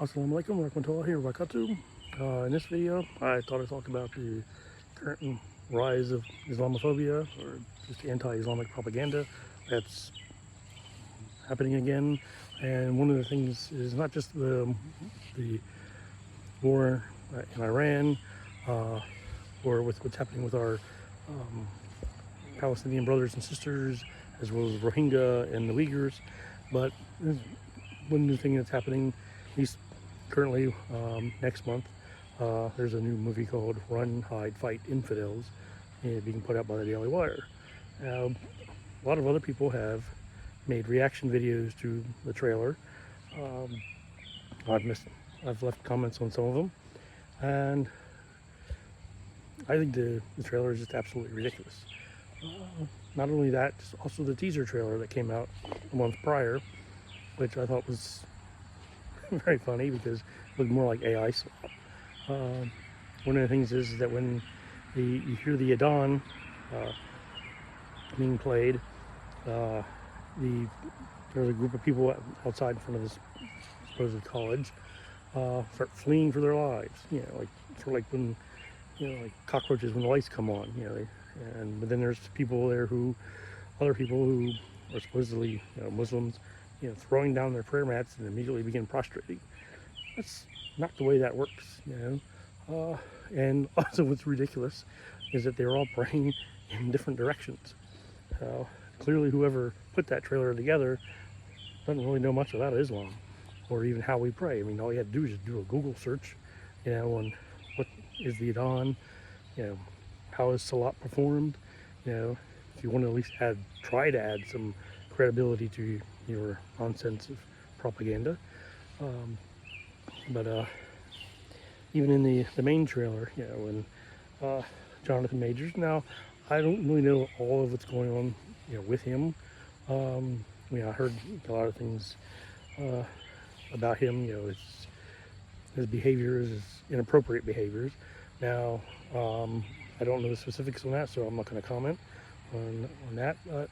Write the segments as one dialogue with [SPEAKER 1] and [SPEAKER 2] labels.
[SPEAKER 1] Assalamu alaikum warahmatullahi wabarakatuh. In this video, I thought I'd talk about the current rise of Islamophobia or just anti-Islamic propaganda that's happening again. And one of the things is not just the war in Iran or with what's happening with our Palestinian brothers and sisters, as well as Rohingya and the Uyghurs, but one new thing that's happening, at least currently next month, there's a new movie called Run, Hide, Fight, Infidels, being put out by the Daily Wire. Now, a lot of other people have made reaction videos to the trailer. I've left comments on some of them, and I think the trailer is just absolutely ridiculous. Not only that, just also the teaser trailer that came out a month prior, which I thought was very funny because it looked more like AI slop. One of the things is that when you hear the Adhan being played, there's a group of people outside in front of this supposed college start fleeing for their lives. You know, like sort of like when like cockroaches when the lights come on. But then there's other people who are supposedly Muslims, throwing down their prayer mats and immediately begin prostrating. That's not the way that works, And also what's ridiculous is that they're all praying in different directions. Clearly whoever put that trailer together doesn't really know much about Islam or even how we pray. I mean, all you have to do is just do a Google search, on what is the Adhan, how is Salat performed, if you want to at least try to add some credibility to your nonsense of propaganda. But even in the main trailer, when Jonathan Majors, now I don't really know all of what's going on, with him. I heard a lot of things about him, his behaviors, his inappropriate behaviors. Now, I don't know the specifics on that, so I'm not going to comment on that. But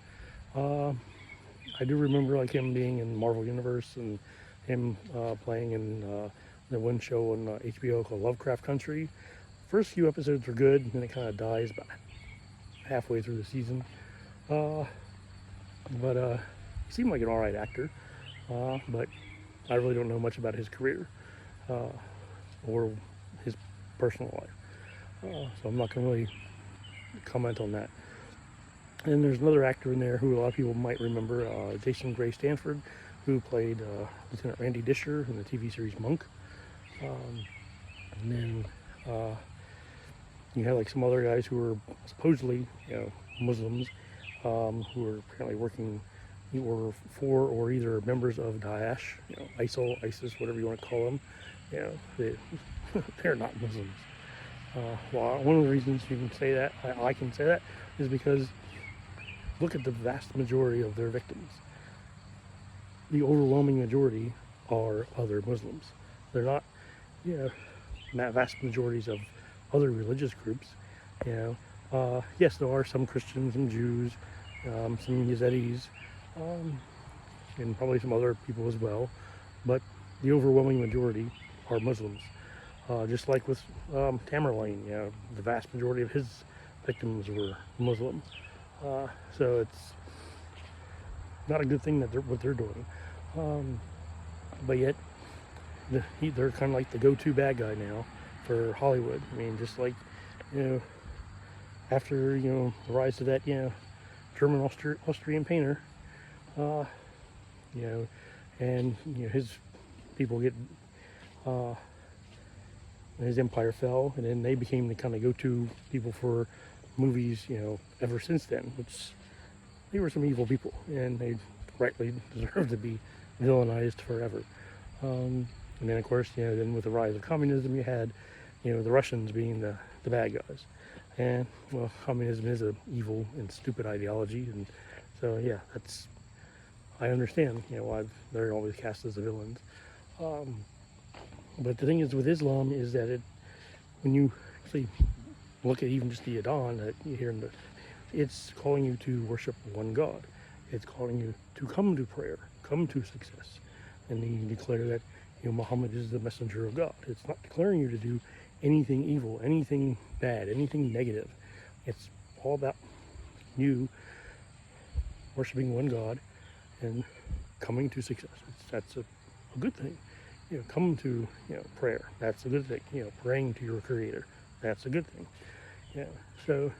[SPEAKER 1] I do remember like him being in Marvel Universe and him playing in the one show on HBO called Lovecraft Country. First few episodes were good, and then it kind of dies about halfway through the season. But he seemed like an alright actor, but I really don't know much about his career or his personal life. So I'm not going to really comment on that. And there's another actor in there who a lot of people might remember, Jason Gray Stanford, who played Lieutenant Randy Disher in the TV series Monk. And then you had like some other guys who were supposedly, Muslims, who were apparently working or for or either members of Daesh, ISIL, ISIS, whatever you want to call them. They're not Muslims. Well, one of the reasons you can say that, I can say that, is because look at the vast majority of their victims. The overwhelming majority are other Muslims. They're not, vast majorities of other religious groups. Yes, there are some Christians and Jews, some Yazidis, and probably some other people as well, but the overwhelming majority are Muslims. Just like with Tamerlane, the vast majority of his victims were Muslim. So it's not a good thing that what they're doing. But yet, they're kind of like the go-to bad guy now for Hollywood. I mean, just like, after, the rise of that, German Austrian painter, and, his people get, his empire fell, and then they became the kind of go-to people for movies, ever since then, which they were some evil people, and they rightly deserve to be villainized forever. And then, of course, then with the rise of communism, you had, the Russians being the bad guys. And, well, communism is an evil and stupid ideology, and so, yeah, I understand, why they're always cast as the villains. But the thing is with Islam is that when you actually look at even just the Adhan that you hear it's calling you to worship one God. It's calling you to come to prayer, come to success. And you declare that Muhammad is the messenger of God. It's not declaring you to do anything evil, anything bad, anything negative. It's all about you worshiping one God and coming to success. That's a good thing. Come to prayer. That's a good thing. Praying to your Creator. That's a good thing. Yeah. So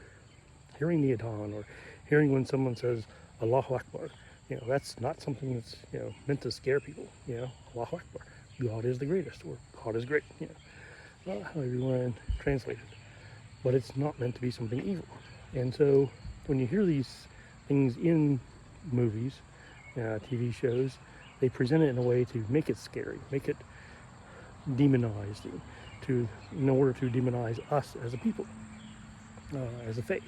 [SPEAKER 1] hearing the adhan or hearing when someone says Allahu Akbar, that's not something that's meant to scare people. Allahu Akbar. God is the greatest, or God is great. However you want to translate it. But it's not meant to be something evil. And so when you hear these things in movies, TV shows, they present it in a way to make it scary, make it demonized, in order to demonize us as a people, as a faith.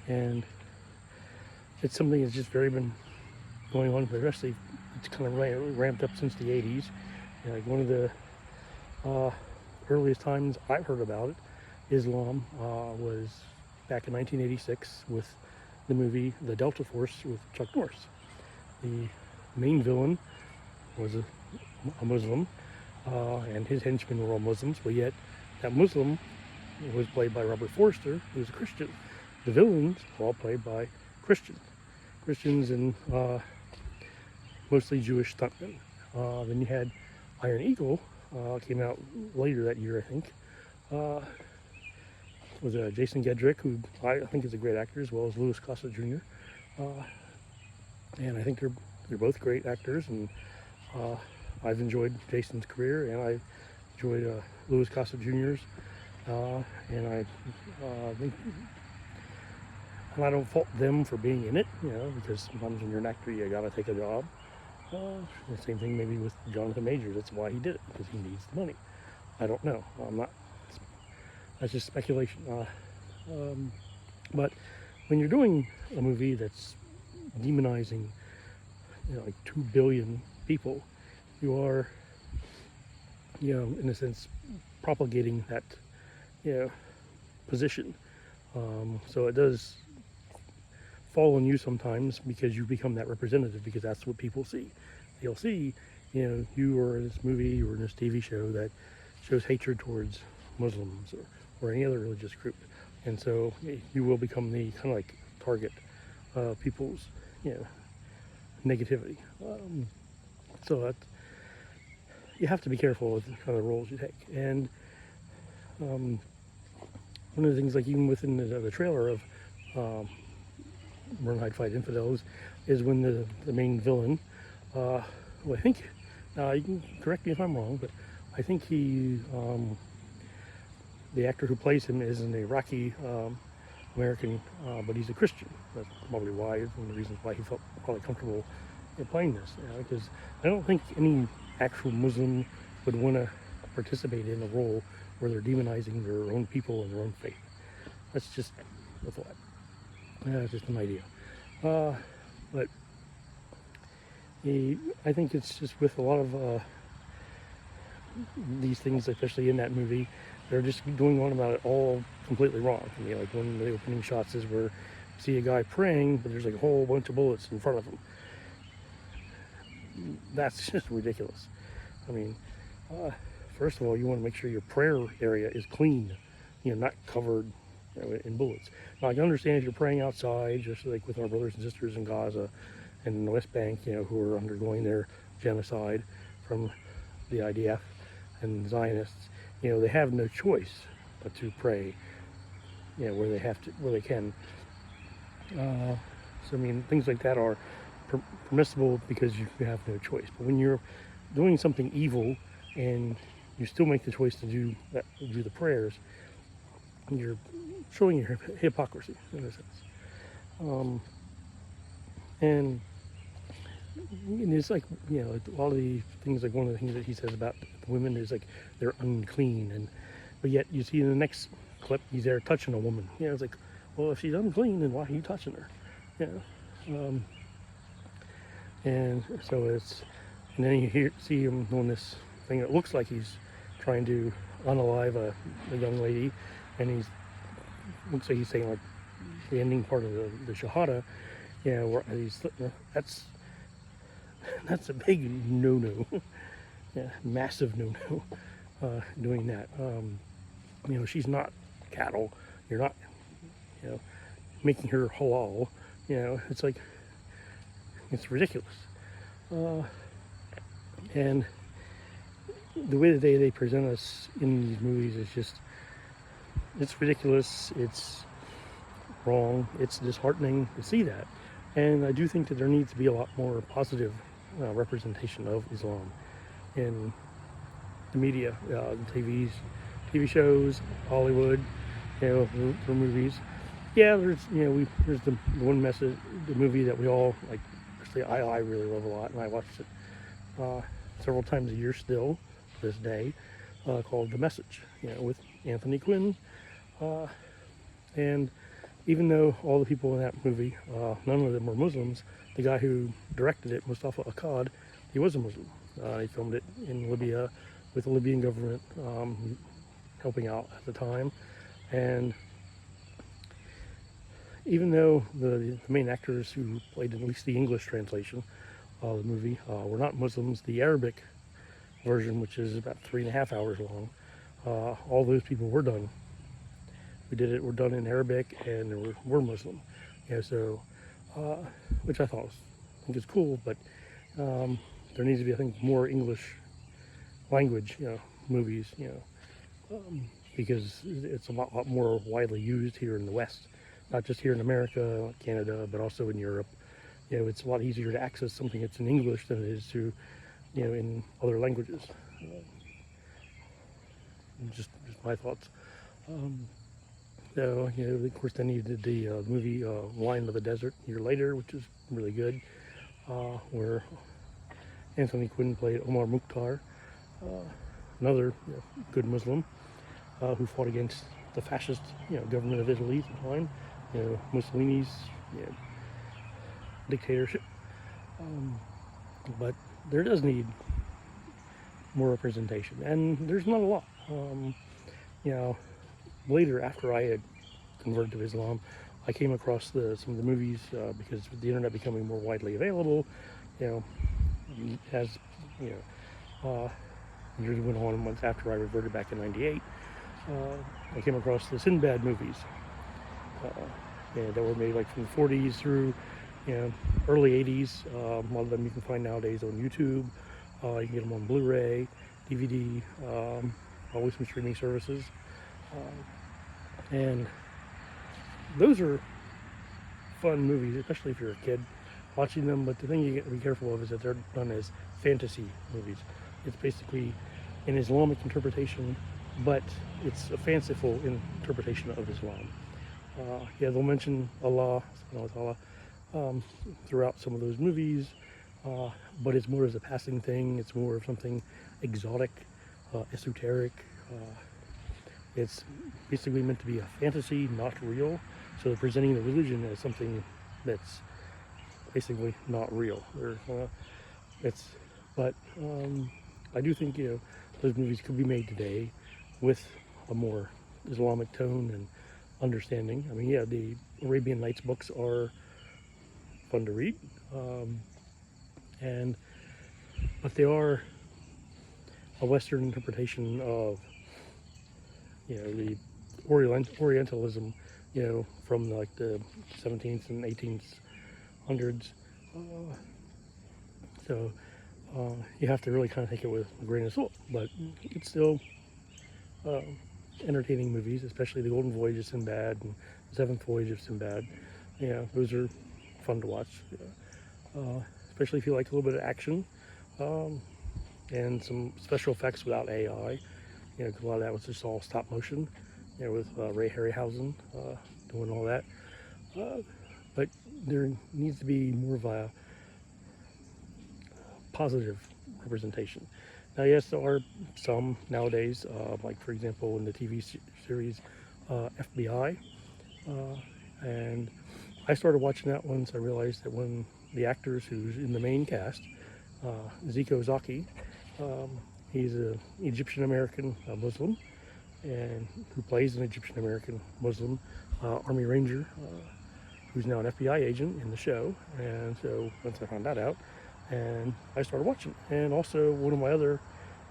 [SPEAKER 1] And it's something that's just been going on, but especially it's kind of ramped up since the 80s. Like one of the earliest times I've heard about it, Islam, was back in 1986 with the movie The Delta Force with Chuck Norris. The main villain was a Muslim, and his henchmen were all Muslims, but yet that Muslim was played by Robert Forster, who was a Christian. The villains were all played by Christians and mostly Jewish stuntmen. Then you had Iron Eagle, came out later that year, I think. Was Jason Gedrick, who I think is a great actor, as well as Louis Gossett Jr. And I think they're both great actors, and I've enjoyed Jason's career, and I enjoyed Louis Gossett Jr.'s, and I think, and I don't fault them for being in it, because sometimes when you're an actor, you gotta take a job. The same thing maybe with Jonathan Majors. That's why he did it, because he needs the money. I don't know. That's just speculation. But when you're doing a movie that's demonizing, like 2 billion people, you are, in a sense, propagating that, position. So it does fall on you sometimes because you become that representative, because that's what people see. They'll see, you are in this movie or in this TV show that shows hatred towards Muslims or any other religious group. And so you will become the kind of like target of people's, negativity. So that you have to be careful with the kind of roles you take. And one of the things, like even within the trailer of Run, Hide, Fight, Infidels, is when the main villain, I think, you can correct me if I'm wrong, but I think he, the actor who plays him is an Iraqi American, but he's a Christian. That's probably why, one of the reasons why he felt probably comfortable playing this, because I don't think any actual Muslim would want to participate in a role where they're demonizing their own people and their own faith. That's just a thought. It's just an idea. But I think it's just with a lot of these things, especially in that movie, they're just going on about it all completely wrong. I mean, like one of the opening shots is where you see a guy praying, but there's like a whole bunch of bullets in front of him. That's just ridiculous. I mean, first of all, you want to make sure your prayer area is clean, not covered in bullets. Now, I can understand if you're praying outside, just like with our brothers and sisters in Gaza and in the West Bank, who are undergoing their genocide from the IDF and Zionists. They have no choice but to pray, where they can. So I mean, things like that are permissible because you have no choice. But when you're doing something evil and you still make the choice to do the prayers, you're showing your hypocrisy in a sense. And it's like, a lot of the things, like one of the things that he says about women is like they're unclean, but yet you see in the next clip he's there touching a woman. It's like, well, if she's unclean, then why are you touching her? And so and then you see him doing this thing that looks like he's trying to unalive a young lady, and looks like he's saying like the ending part of the Shahada, where that's a big no-no. yeah, massive no-no doing that. She's not cattle. You're not, you know, making her halal. It's like, it's ridiculous. Uh, and the way that they present us in these movies is just, it's ridiculous. It's wrong. It's disheartening to see that. And I do think that there needs to be a lot more positive representation of Islam in the media, TV shows, Hollywood, for movies. Yeah, there's the one message, the movie that we all like. Actually, I really love a lot, and I watched it several times a year still to this day, called The Message. With Anthony Quinn, and even though all the people in that movie, none of them were Muslims, the guy who directed it, Mustafa Akkad, he was a Muslim. He filmed it in Libya with the Libyan government helping out at the time. And even though the main actors who played at least the English translation of the movie were not Muslims, the Arabic version, which is about 3.5 hours long, all those people were done. Were done in Arabic, and they were Muslim. So, which I think is cool, but there needs to be, I think, more English language, movies, because it's a lot more widely used here in the West, not just here in America, Canada, but also in Europe. It's a lot easier to access something that's in English than it is to, in other languages. Just my thoughts. So, of course, then you did the movie Lion of the Desert a year later, which is really good, where Anthony Quinn played Omar Mukhtar, another good Muslim who fought against the fascist government of Italy at the time, Mussolini's dictatorship. But there does need more representation, and there's not a lot. Later, after I had converted to Islam, I came across some of the movies because with the internet becoming more widely available, as years went on. Months after I reverted back in '98, I came across the Sinbad movies, that were made like from the '40s through early '80s. A lot of them you can find nowadays on YouTube. You can get them on Blu-ray, DVD, always some streaming services. And those are fun movies, especially if you're a kid watching them. But the thing you get to be careful of is that they're done as fantasy movies. It's basically an Islamic interpretation, but it's a fanciful interpretation of Islam. They'll mention Allah, throughout some of those movies, but it's more as a passing thing. It's more of something exotic, esoteric. It's basically meant to be a fantasy, not real. So they're presenting the religion as something that's basically not real. But I do think those movies could be made today with a more Islamic tone and understanding. I mean, the Arabian Nights books are fun to read, but they are a Western interpretation of the Orientalism, from like the 17th and 1800s. So you have to really kind of take it with a grain of salt, but it's still entertaining movies, especially the Golden Voyage of Sinbad and the Seventh Voyage of Sinbad. Those are fun to watch, especially if you like a little bit of action and some special effects without AI. Because a lot of that was just all stop motion, with Ray Harryhausen doing all that. But there needs to be more of a positive representation. Now, yes, there are some nowadays, like for example in the TV series FBI, and I started watching that once I realized that when the actors who's in the main cast, Zico Zaki, he's an Egyptian American Muslim, and who plays an Egyptian American Muslim Army Ranger, who's now an FBI agent in the show. And so once I found that out, and I started watching. And also one of my other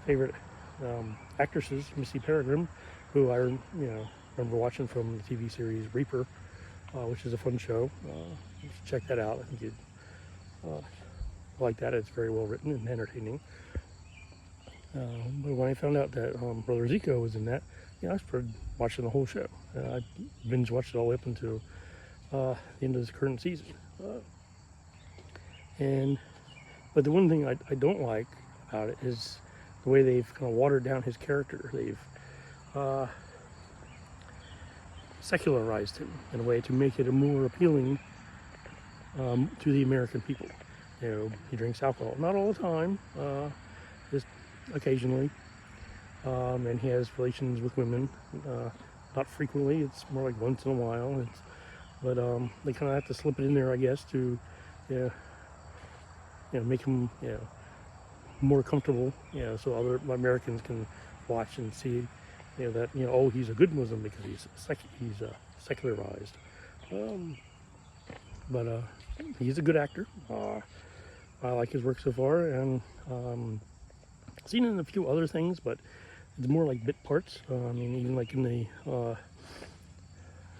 [SPEAKER 1] favorite actresses, Missy Peregrine, who I remember watching from the TV series Reaper, which is a fun show. You should check that out. I think you'd like that. It's very well written and entertaining. But when I found out that Brother Zico was in that, I started watching the whole show. I binge watched it all the way up until the end of this current season. But the one thing I don't like about it is the way they've kind of watered down his character. They've secularized him in a way to make it a more appealing to the American people. He drinks alcohol, not all the time, just occasionally, and he has relations with women, not frequently. It's more like once in a while. But they kind of have to slip it in there, I guess, to make him more comfortable, so other Americans can watch and see that oh, he's a good Muslim because he's secularized. But he's a good actor. I like his work so far, and seen him in a few other things, but it's more like bit parts. Even like in the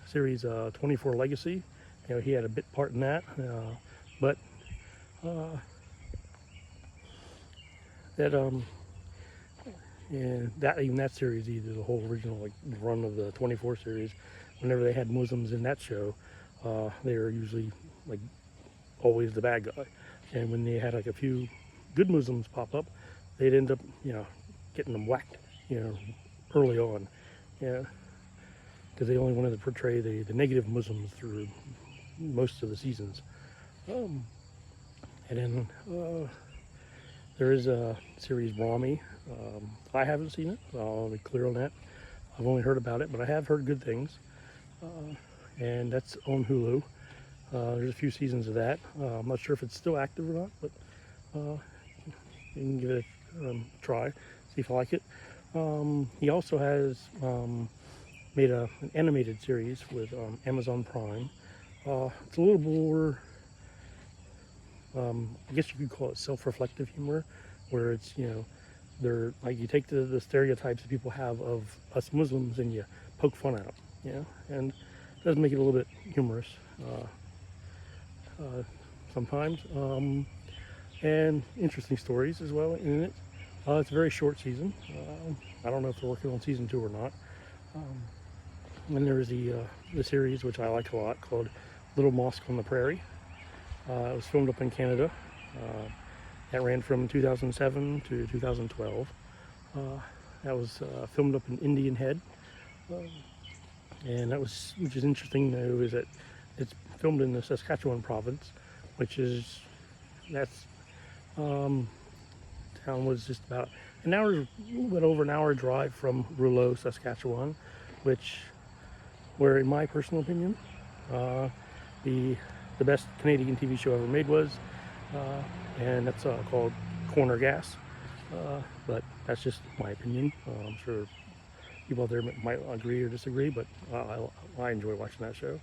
[SPEAKER 1] series 24 Legacy, he had a bit part in that. But that series, either the whole original run of the 24 series, whenever they had Muslims in that show, they were usually always the bad guy. And when they had a few good Muslims pop up, they'd end up getting them whacked early on, because they only wanted to portray the negative Muslims through most of the seasons. And then there is a series Rami. I haven't seen it, I'll be clear on that. I've only heard about it, but I have heard good things. And that's on Hulu. There's a few seasons of that. I'm not sure if it's still active or not, but you can give it a try, see if I like it. He also has made an animated series with Amazon Prime. It's a little more, I guess you could call it self-reflective humor, where it's, they're you take the stereotypes that people have of us Muslims and you poke fun at them, and it does make it a little bit humorous sometimes, and interesting stories as well in it. It's a very short season. I don't know if they're working on season 2 or not. And there's the series, which I like a lot, called Little Mosque on the Prairie. It was filmed up in Canada. That ran from 2007 to 2012. That was filmed up in Indian Head. And which is interesting though, is that it's filmed in the Saskatchewan province, town was just about a little bit over an hour drive from Rouleau, Saskatchewan, where in my personal opinion, the best Canadian TV show ever made was, and that's called Corner Gas. But that's just my opinion. I'm sure people out there might agree or disagree, but I enjoy watching that show.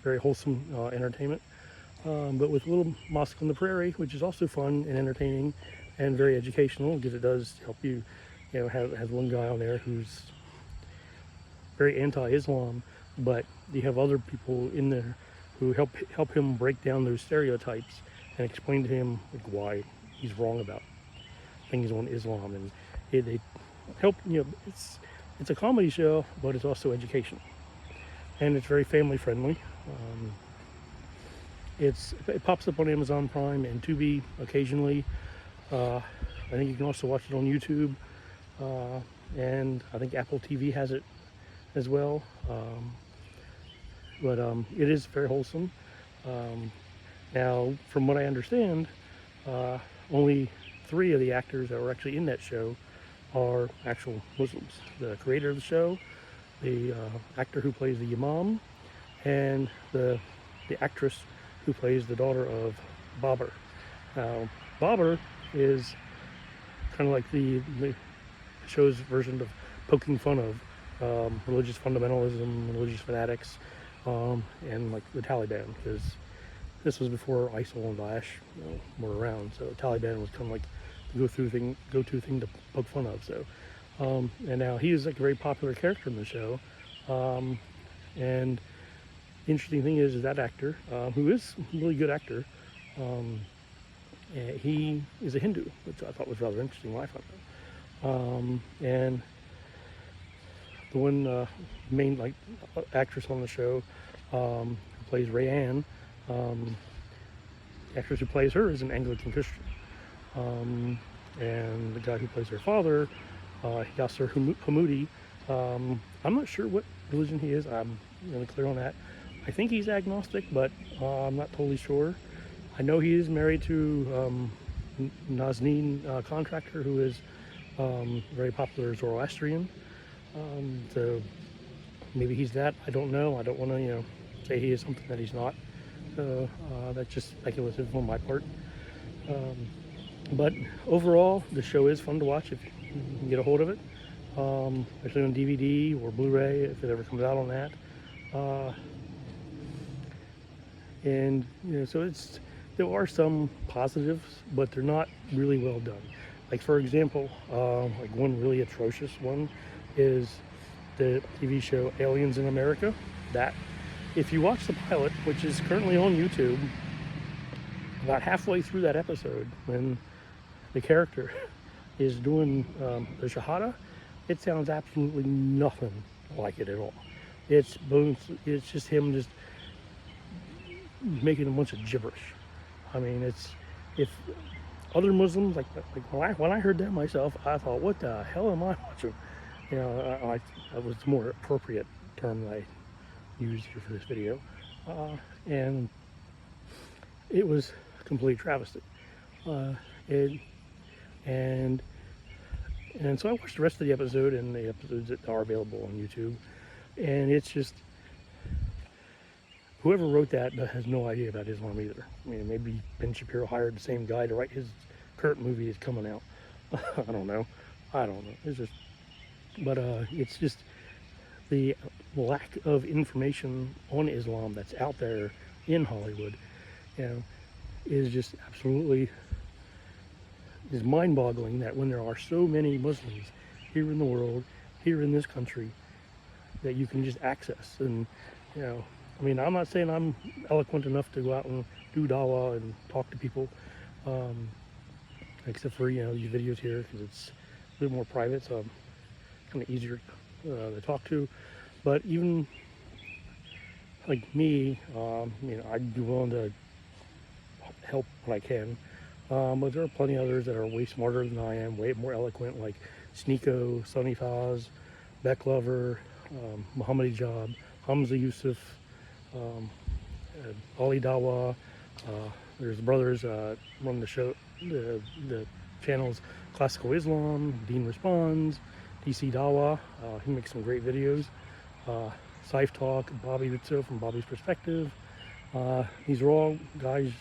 [SPEAKER 1] Very wholesome entertainment. But with Little Mosque on the Prairie, which is also fun and entertaining and very educational, because it does help you, has one guy on there who's very anti-Islam, but you have other people in there who help him break down those stereotypes and explain to him why he's wrong about things on Islam, and they help. It's a comedy show, but it's also educational, and it's very family friendly. It pops up on Amazon Prime and Tubi occasionally. I think you can also watch it on YouTube, and I think Apple TV has it as well. But it is very wholesome. Now, from what I understand, only 3 of the actors that were actually in that show are actual Muslims. The creator of the show, the actor who plays the Imam, and the actress who plays the daughter of Babur. Now, Babur is kind of like the show's version of poking fun of religious fundamentalism, religious fanatics, and like the Taliban, because this was before ISIL and Daesh were around. So Taliban was kind of like go-to thing to poke fun of. So, and now he is like a very popular character in the show. And the interesting thing is that actor, who is a really good actor, he is a Hindu, which I thought was rather interesting when I found out. And the one main actress on the show, who plays Rayanne, the actress who plays her is an Anglican Christian. And the guy who plays her father, Yasser Hamoudi, I'm not sure what religion he is. I'm really clear on that. I think he's agnostic, but I'm not totally sure. I know he is married to Nazneen Contractor, who is very popular Zoroastrian. So maybe he's that. I don't know. I don't want to, say he is something that he's not. So that's just speculative on my part. But overall, the show is fun to watch if you can get a hold of it, especially on DVD or Blu-ray if it ever comes out on that. And so there are some positives, but they're not really well done. Like for example, like one really atrocious one is the TV show Aliens in America. That if you watch the pilot, which is currently on YouTube, about halfway through that episode, when the character is doing the Shahada, it sounds absolutely nothing like it at all. It's just him just making a bunch of gibberish. I mean, if other Muslims like when I heard that myself, I thought, what the hell am I watching? That was the more appropriate term that I used here for this video, and it was a complete travesty. And so I watched the rest of the episode and the episodes that are available on YouTube, and it's just, whoever wrote that has no idea about Islam either. I mean, maybe Ben Shapiro hired the same guy to write his current movie that's coming out. I don't know. It's just, but it's just the lack of information on Islam that's out there in Hollywood, is just absolutely is mind-boggling, that when there are so many Muslims here in the world, here in this country, that you can just access. And I mean, I'm not saying I'm eloquent enough to go out and do dawah and talk to people, except for these videos here, because it's a little more private, so I'm kind of easier to talk to. But even like me, I'd be willing to help when I can. But there are plenty of others that are way smarter than I am, way more eloquent, like Sneeko, Sonny Faz, Beck Lover, Muhammad Ijab, Hamza Yusuf, Ali Dawa. There's the brothers run the show, the channels Classical Islam, Dean Responds, DC Dawa. He makes some great videos. Saif Talk, Bobby Rizzo from Bobby's Perspective. These are all guys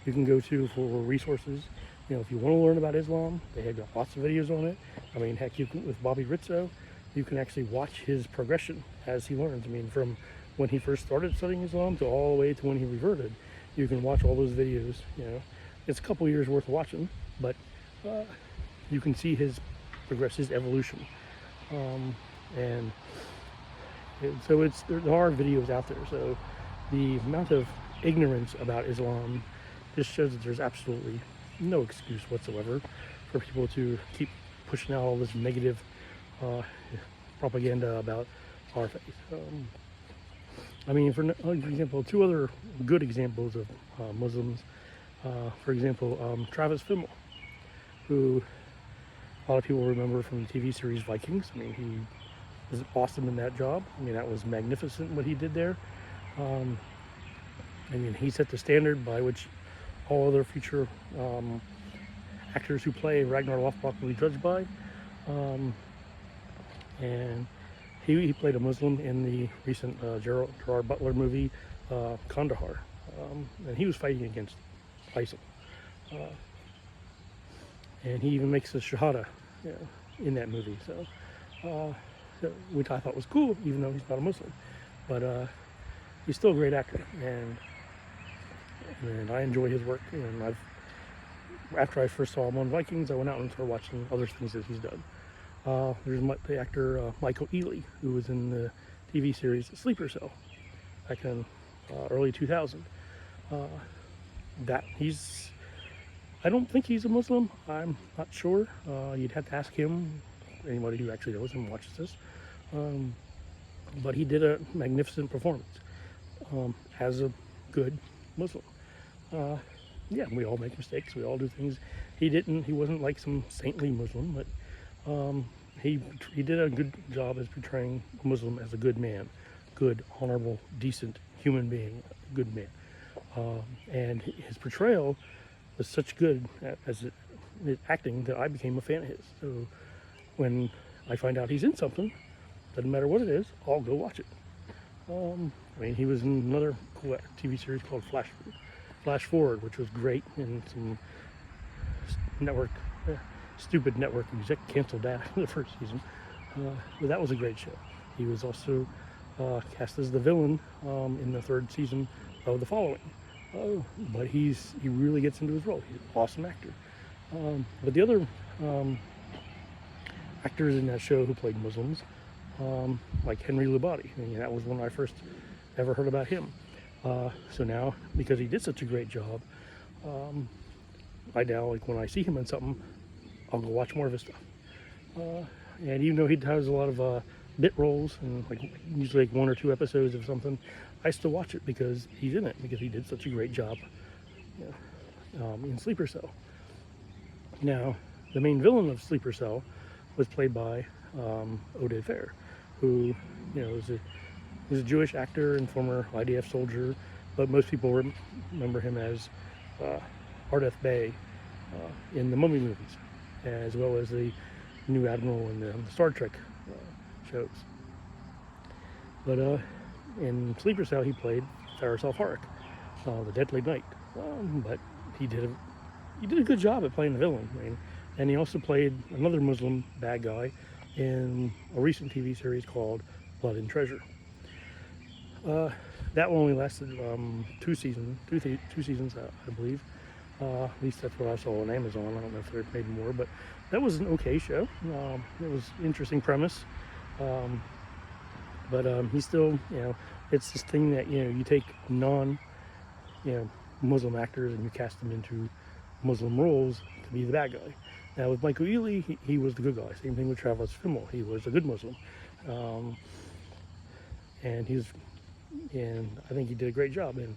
[SPEAKER 1] you can go to for resources. If you want to learn about Islam, they have got lots of videos on it. I mean, heck, you can, with Bobby Rizzo, you can actually watch his progression as he learns. I mean, from when he first started studying Islam to all the way to when he reverted. You can watch all those videos. It's a couple years worth of watching, but you can see his evolution. And so there are videos out there. So the amount of ignorance about Islam just shows that there's absolutely no excuse whatsoever for people to keep pushing out all this negative propaganda about our faith. I mean, for example, two other good examples of Muslims. For example, Travis Fimmel, who a lot of people remember from the TV series Vikings. I mean, he was awesome in that job. I mean, that was magnificent what he did there. I mean, he set the standard by which all other future actors who play Ragnar Lothbrok will be judged by. And he played a Muslim in the recent Gerard Butler movie, Kandahar. And he was fighting against ISIL. And he even makes a shahada in that movie, so which I thought was cool, even though he's not a Muslim. But he's still a great actor, and I enjoy his work. And after I first saw him on Vikings, I went out and started watching other things that he's done. There's the actor Michael Ealy, who was in the TV series Sleeper Cell back in early 2000. I don't think he's a Muslim. I'm not sure. You'd have to ask him, anybody who actually knows him and watches this. But he did a magnificent performance as a good Muslim. Yeah, we all make mistakes. We all do things. He wasn't like some saintly Muslim, but he did a good job as portraying a Muslim as a good man, good, honorable, decent human being, good man. And his portrayal was such good as acting that I became a fan of his. So when I find out he's in something, doesn't matter what it is, I'll go watch it. I mean, he was in another cool TV series called Flash Forward, which was great, and some stupid network exec canceled that in the first season. But that was a great show. He was also cast as the villain in the third season of The Following. But he really gets into his role. He's an awesome actor. But the other actors in that show who played Muslims, like Henry Labati, that was when I first ever heard about him. So now, because he did such a great job, I now, like, when I see him in something, I'll go watch more of his stuff. And even though he has a lot of bit roles and usually like 1 or 2 episodes of something, I still watch it because he's in it, because he did such a great job in Sleeper Cell. Now, the main villain of Sleeper Cell was played by Oded Fehr, who is a Jewish actor and former IDF soldier, but most people remember him as Ardeth Bay in the Mummy movies, as well as the new Admiral in the Star Trek shows. But in Sleeper Cell, he played Faris Al-Farak, the Deadly Knight. But he did a good job at playing the villain. And he also played another Muslim bad guy in a recent TV series called Blood and Treasure. That one only lasted 2 seasons, I believe. At least that's what I saw on Amazon. I don't know if they've made more, but that was an okay show. It was an interesting premise. But he still, it's this thing that, you take Muslim actors and you cast them into Muslim roles to be the bad guy. Now with Michael Ealy, he was the good guy. Same thing with Travis Fimmel. He was a good Muslim. And I think he did a great job. And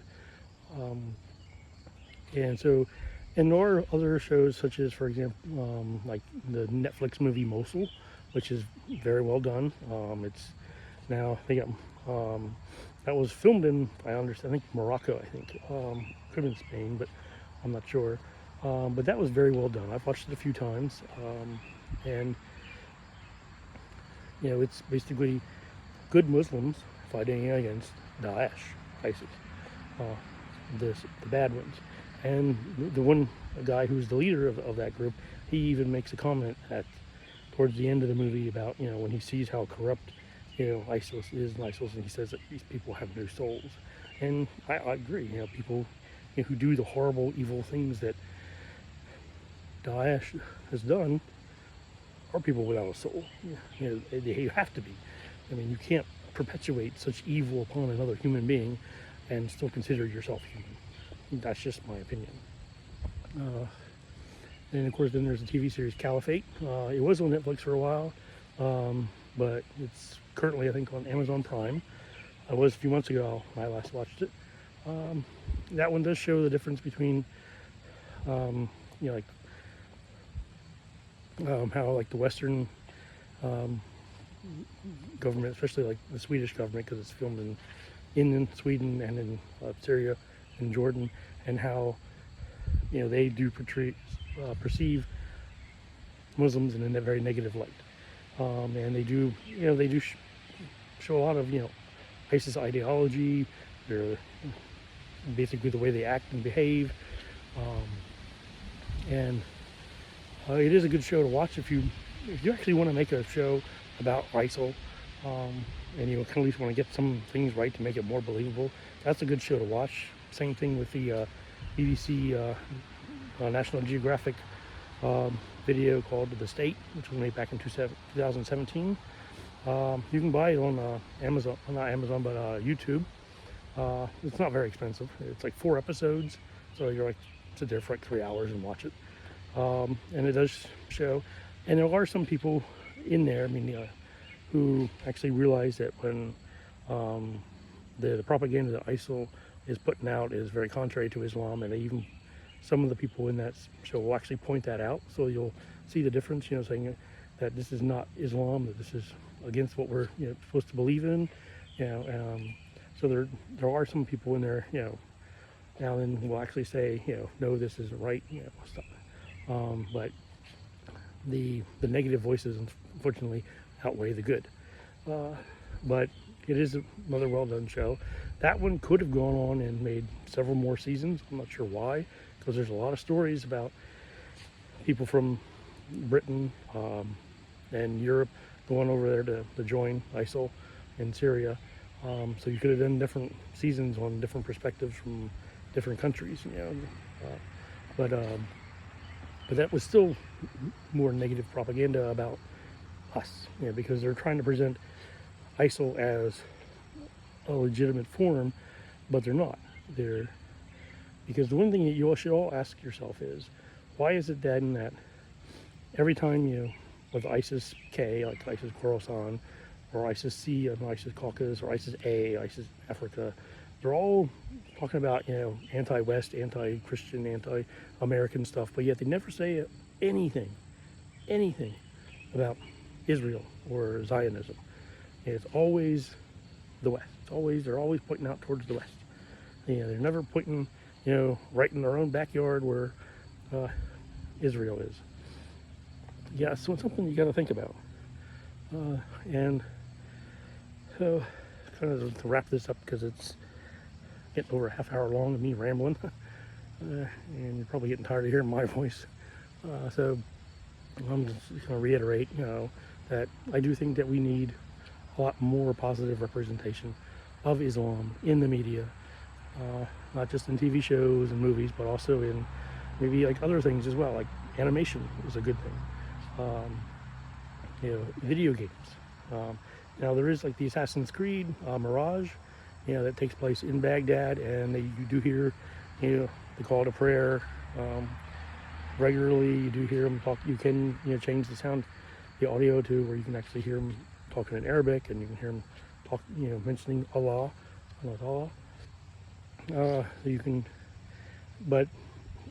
[SPEAKER 1] there are other shows such as, for example, like the Netflix movie Mosul, which is very well done. That was filmed in, I think Morocco, could have been Spain, but I'm not sure. But that was very well done. I've watched it a few times, and it's basically good Muslims fighting against Daesh, ISIS, the bad ones. And the one guy who's the leader of that group, he even makes a comment towards the end of the movie about, when he sees how corrupt, ISIS is, and he says that these people have no souls. And I agree, people who do the horrible, evil things that Daesh has done are people without a soul. They have to be. You can't perpetuate such evil upon another human being and still consider yourself human. That's just my opinion. And of course, then there's the TV series Caliphate. It was on Netflix for a while, but it's currently, I think, on Amazon Prime. It was a few months ago when I last watched it. That one does show the difference between, how the Western government, especially like the Swedish government, because it's filmed in Sweden and in Syria and Jordan, and how they do perceive Muslims in a very negative light, and they do show a lot of ISIS ideology, their basically the way they act and behave, and it is a good show to watch if you actually want to make a show about ISIL, and you at least want to get some things right to make it more believable. That's a good show to watch. Same thing with the BBC National Geographic video called The State, which was made back in 2017. You can buy it on Amazon, not Amazon, but YouTube. It's not very expensive. It's like 4 episodes, so you're like sit there for like 3 hours and watch it. And it does show, and there are some people in there, I mean, who actually realize that when the propaganda that ISIL is putting out is very contrary to Islam, and even some of the people in that show will actually point that out, so you'll see the difference, saying that this is not Islam, that this is against what we're supposed to believe in. So there are some people in there, now and will actually say, no, this isn't right, stuff. But the negative voices, unfortunately, outweigh the good. But it is another well done show. That one could have gone on and made several more seasons. I'm not sure why, because there's a lot of stories about people from Britain and Europe going over there to join ISIL in Syria. So you could have done different seasons on different perspectives from different countries, but that was still more negative propaganda about us, because they're trying to present ISIL as a legitimate form, but they're not. Because the one thing that you should all ask yourself is, why is it then that every time with ISIS K, like ISIS Khorasan, or ISIS C, ISIS Caucasus, or ISIS A, ISIS Africa, they're all talking about, anti-West, anti-Christian, anti-American stuff, but yet they never say anything about Israel or Zionism. It's always the West. They're always pointing out towards the West. They're never pointing, right in their own backyard where Israel is. Yeah, so it's something you got to think about. And so, kind of to wrap this up, because it's getting over a half hour long of me rambling, and you're probably getting tired of hearing my voice. So I'm just going to reiterate, that I do think that we need a lot more positive representation of Islam in the media, not just in TV shows and movies, but also in maybe like other things as well. Like animation is a good thing. Video games. Now there is like the Assassin's Creed Mirage, that takes place in Baghdad, and you do hear, the call to prayer regularly. You do hear them talk. You can change the audio to where you can actually hear them talking in Arabic, and you can hear them talk, mentioning Allah, you can, but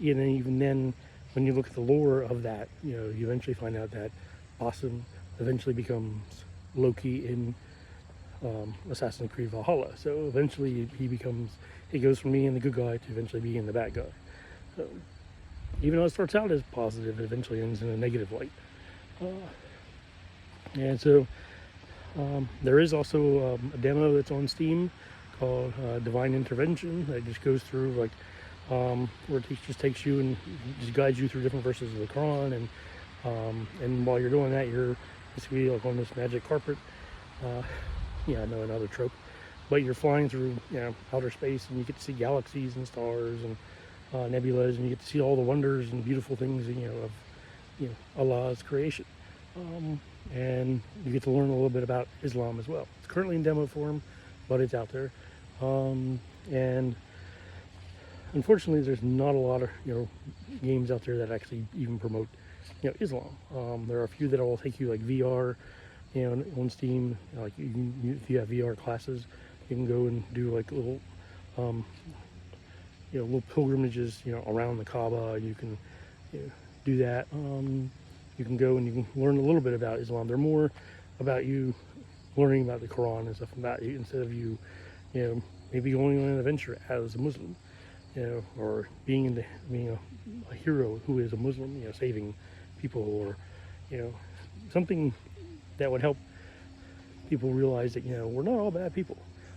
[SPEAKER 1] even then, when you look at the lore of that, you eventually find out that Basim eventually becomes Loki in Assassin's Creed Valhalla. So eventually he goes from being the good guy to eventually being the bad guy. So even though it starts out as positive, it eventually ends in a negative light. And so there is also a demo that's on Steam called Divine Intervention that just goes through where it just takes you and just guides you through different verses of the Quran, and while you're doing that, you're basically like on this magic carpet. I know another trope, but you're flying through outer space, and you get to see galaxies and stars and nebulas, and you get to see all the wonders and beautiful things of Allah's creation. And you get to learn a little bit about Islam as well. It's currently in demo form, but it's out there. And unfortunately, there's not a lot of games out there that actually even promote Islam. There are a few that will take you like VR, on Steam. Like if you have VR classes, you can go and do like little little pilgrimages around the Kaaba. You can do that. You can go and you can learn a little bit about Islam. They're more about you learning about the Quran and stuff about you, instead of you maybe going on an adventure as a Muslim, or being a hero who is a Muslim, saving people, or something that would help people realize that we're not all bad people.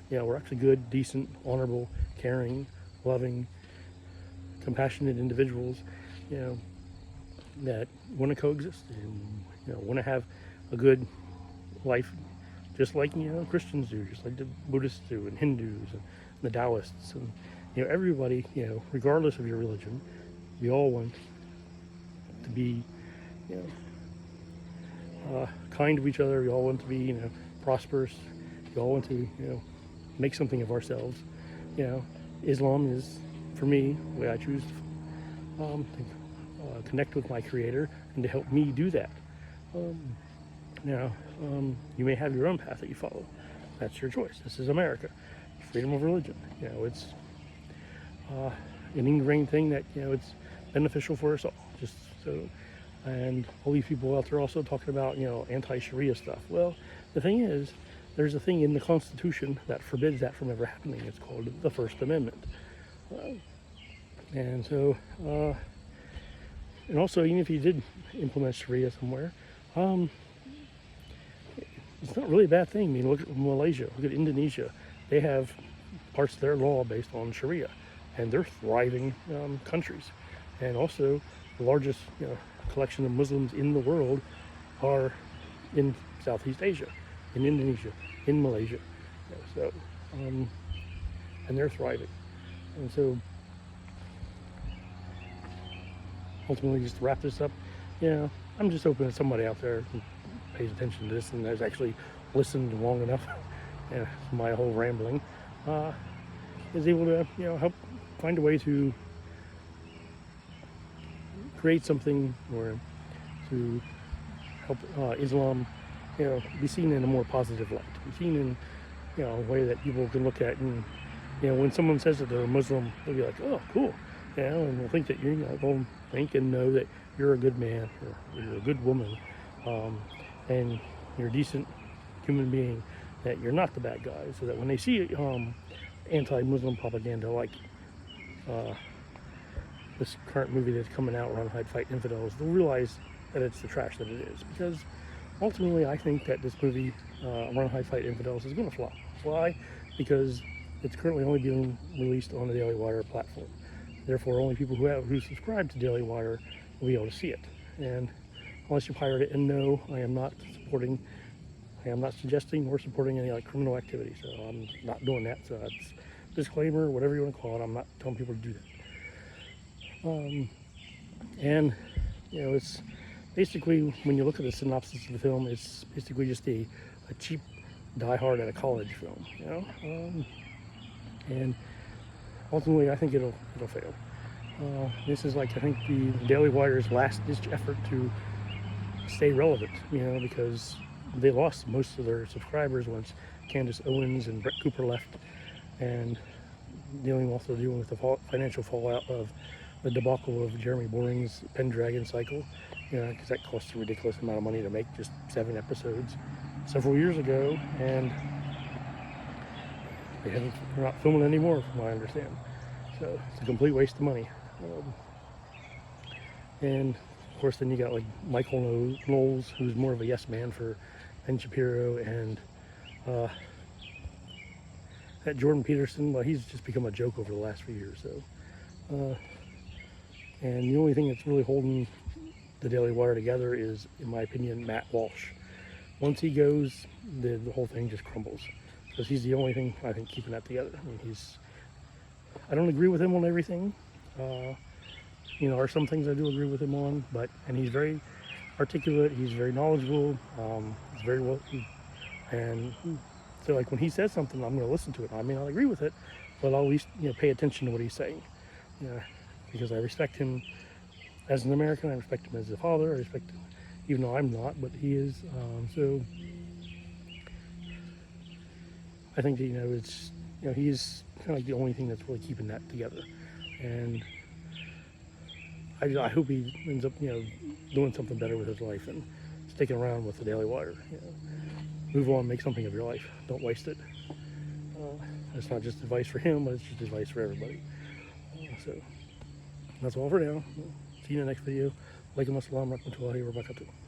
[SPEAKER 1] We're actually good, decent, honorable, caring, loving, compassionate individuals, that want to coexist and want to have a good life, just like Christians do, just like the Buddhists do, and Hindus and the Taoists, and everybody, regardless of your religion, we all want be, you know, kind to each other. We all want to be, you know, prosperous. We all want to, you know, make something of ourselves. You know, Islam is, for me, the way I choose to connect with my Creator and to help me do that. Now, you may have your own path that you follow. That's your choice. This is America. Freedom of religion. You know, it's an ingrained thing that, you know, it's beneficial for us all. Just so, and all these people out there also talking about, you know, anti-Sharia stuff. Well, the thing is, there's a thing in the Constitution that forbids that from ever happening. It's called the First Amendment. And so, and also, even if you did implement Sharia somewhere, it's not really a bad thing. I mean, look at Malaysia, look at Indonesia. They have parts of their law based on Sharia, and they're thriving countries. And also, the largest, you know, collection of Muslims in the world are in Southeast Asia, in Indonesia, in Malaysia. So, and they're thriving. And so, ultimately, just to wrap this up, you know, I'm just hoping that somebody out there who pays attention to this and has actually listened long enough, you know, to my whole rambling, is able to, you know, help find a way to create something or to help Islam, you know, be seen in a more positive light, be seen in, you know, a way that people can look at. And, you know, when someone says that they're a Muslim, they'll be like, oh, cool, you know, and they'll think that you're, you know, they'll think and know that you're a good man or you're a good woman, and you're a decent human being, that you're not the bad guy. So that when they see anti-Muslim propaganda like this current movie that's coming out, Run, Hide, Fight Infidels, they'll realize that it's the trash that it is. Because ultimately, I think that this movie, Run, Hide, Fight Infidels, is going to flop. Why? Because it's currently only being released on the Daily Wire platform. Therefore, only people who subscribe to Daily Wire will be able to see it. And unless you pirate it, and no, I am not suggesting or supporting any like criminal activity. So I'm not doing that. So that's disclaimer, whatever you want to call it. I'm not telling people to do that. And, you know, it's basically, when you look at the synopsis of the film, it's basically just a cheap Die Hard at a college film, you know. And ultimately, I think it'll fail. This is like, I think, the Daily Wire's last-ditch effort to stay relevant, you know, because they lost most of their subscribers once Candace Owens and Brett Cooper left, and dealing with the financial fallout of the debacle of Jeremy Boring's Pendragon cycle, you know, because that costs a ridiculous amount of money to make just 7 episodes several years ago, and they're not filming anymore, from what I understand. So it's a complete waste of money. And of course, then you got like Michael Knowles, who's more of a yes man for Ben Shapiro, and that Jordan Peterson. Well, he's just become a joke over the last few years. So, and the only thing that's really holding the Daily Wire together is, in my opinion, Matt Walsh. Once he goes, the whole thing just crumbles, because he's the only thing, I think, keeping that together. I mean, I don't agree with him on everything. You know, there are some things I do agree with him on, and he's very articulate, he's very knowledgeable, he's very well, and so like when he says something, I'm going to listen to it. I may not agree with it, but I'll at least, you know, pay attention to what he's saying, you know, because I respect him as an American, I respect him as a father, I respect him, even though I'm not, but he is. So I think that, you know, it's, you know, he's kind of like the only thing that's really keeping that together. And I hope he ends up, you know, doing something better with his life and sticking around with the Daily Wire. You know, move on, make something of your life. Don't waste it. That's not just advice for him, but it's just advice for everybody. So that's all for now. See you in the next video. Alaikum assalam warahmatullahi wabarakatuh.